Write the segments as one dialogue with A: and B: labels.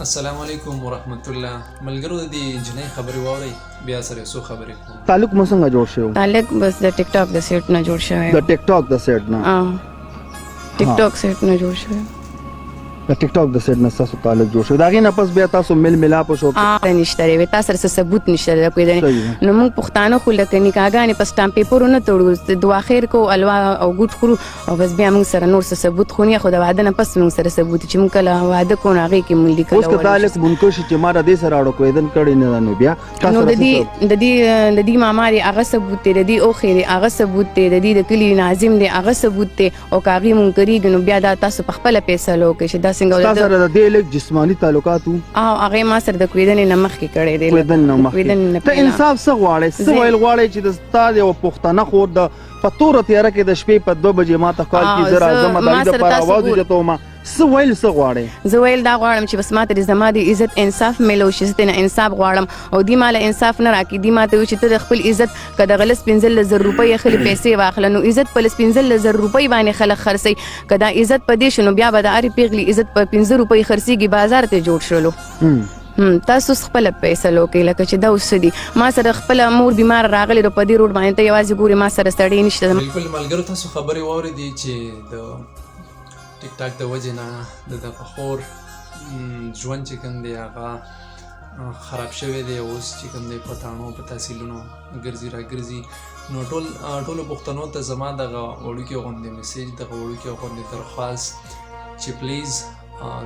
A: السلام علیکم ورحمت الله. ملګرو د دې جنۍ خبرې واورئ، بیا سره څو خبرې کوم.
B: تعلق مو څنګه جوړ شو؟
C: تعلق بس د ټیک ټاک د سیټ نه جوړ شوی.
B: د ټیک ټاک د سیټ نه؟
C: ټیک ټاک سیټ نه جوړ شوی.
B: د ټیک ټاک د سیټ نه تاسو تعلق جوړ شو، دا غي نه پس بیا تاسو مل ملاپ شو؟
C: نشته ری تاسو سره ثبوت نشته د کوی نو موږ پښتانه خو لکه نکاګانې په سټامپ پیپر نه توړو، دعا خیر کو الوا او ګوټ خورو او بس بیا موږ سره نور څه ثبوت خو نه، خو د واده نه پس موږ سره ثبوت چې موږ کله واده کو نه هغه کې مونږ لیکل.
B: اوس که تعلق منکر شي چې ما د دې سره اړه کویدن کړي نه نو بیا
C: نو د دې ماما دی هغه ثبوت دی، د دې او خیر هغه ثبوت دی، د دې د کلی ناظم دی هغه ثبوت دی، او کاغي مونږ کریږي نو بیا دا تاسو په خپل پیسې لوکې چې دا څنګه
B: د جسمانی تعلقات
C: او هغه ما سره د کویدن نه مخ کې کړي دي.
B: کویدن نه مخ ته انصاف څه غواړي؟ څه ویل غواړي چې د استاد او پښتنه خور د پتور تیار کې د شپې په 2 بجې ما ته کال کې زرا زما د دې پر आवाज جته ما څه ویل څه غواړي؟
C: زه ویل دا غواړم چې بس ماته د زما د عزت انصاف ملو شي، زه نه انصاف غواړم او دی مال انصاف نه راکې، دی ماته چې ته د خپل عزت کده غلس 15000 روپۍ خلک پیسې واخل نو عزت په 15000 روپۍ باندې خلک خرڅي، کدا عزت په دې شنو بیا به د اړ پیغلی عزت په 15 روپۍ خرڅيږي بازار ته جوړ شولو. تاسو خپل پیسې لوکې لکه چې دا اوس دي ما سره خپل مور بیمار راغلی په دې روډ باندې ته یوازې ګوري ما سره سړی نشته.
A: بالکل ملګرو تاسو خبرې واورئ چې د ټیک ټاک د وجې نه د فخور ژوند چې کوم دی هغه خراب شوی دی، اوس چې کوم دی پټانو په تحصیلونو ګرځي را ګرځي نو ټولو پښتنو ته زما دغه وړوکی غوندې میسیج، دغه وړوکی غوندې درخواست چې پلیز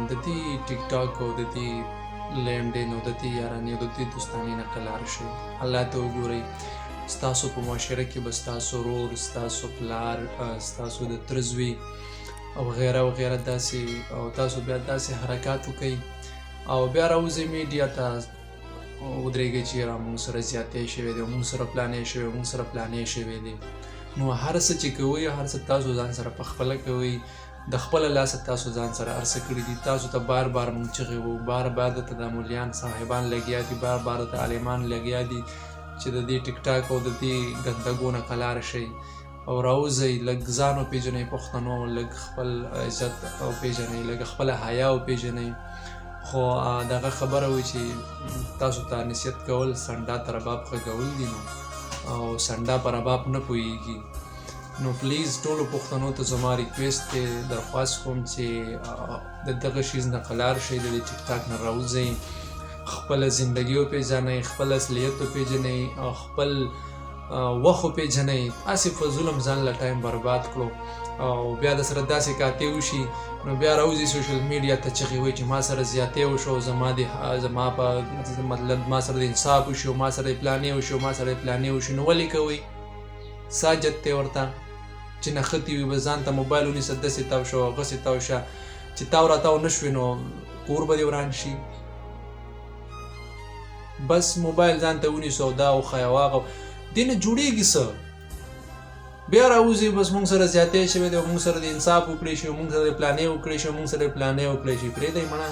A: د دې ټیک ټاک او د دې لینډین او د دې یارانې او د دې دوستانې نه کلار شي. الله ته وګورئ، ستاسو په معاشره کې به ستاسو رور، ستاسو پلار، ستاسو د ترزوی او غیره وغیره داسې، او تاسو بیا داسې حرکات وکئ او بیا راوځئ میډیا ته ودرېږئ چې را مونږ سره زیاتې شوی دی، مونږ سره پلانې شوی، مونږ سره پلانې شوی دی. نو هر څه چې کوئ هر څه تاسو ځان سره په خپله کوئ، د خپله لاسه تاسو ځان سره هر څه کړي دي. تاسو ته بار بار مونږ چغې وو، بار بار دلته د مولیان صاحبان لګیا دي، بار بار دلته عالمان لګیا دي چې د دې ټیک ټاک او د دې ګندګو نه کلار شئ او راوځئ، لږ ځان وپېژنئ پښتنو، لږ خپل عزت وپېژنئ، لږ خپله حیا وپېژنئ. خو دغه خبره وي چې تاسو ته نصیحت کول سنډا ته رباب غږول دي نو او سنډا په رباب نه پوهېږي. نو پلیز ټولو پښتنو ته زما ریکویسټ دی، درخواست کوم چې د دغه شیز نه قلار شئ، د دې ټیک ټاک نه راوځئ، خپله زندګي وپېژنئ، خپل اصلیت وپېژنئ او خپل وخت وپېژنئ. هسې په ظلم ځان له ټایم برباد کړو او بیا د سره داسې کاتې وشي نو بیا راوځي سوشل میډیا ته چغې وایي چې ما سره زیاتې وشو، زما په مطلب ما سره د انصاف وشو، ما سره د پلانې وشو، ما سره د پلانې وشو. نو ولې کوئ؟ ساجت دی ورته چې نښتې وي به ځان ته موبایل ونیسه، داسې تاو شه هغسې تاو شه، چې تاو راتاو نه شوې نو کور به دې وران شي. بس موبایل ځان ته ونیسو او دا وښایه واغه دې نه جوړېږي څه. بیا راوځي بس مونږ سره زیاتې شوی دی، مونږ سره د انصاف وکړی شي، مونږ سره د پلانې وکړی شي، مونږ سره د پلانې وکړی شي. پرېږدئ مړه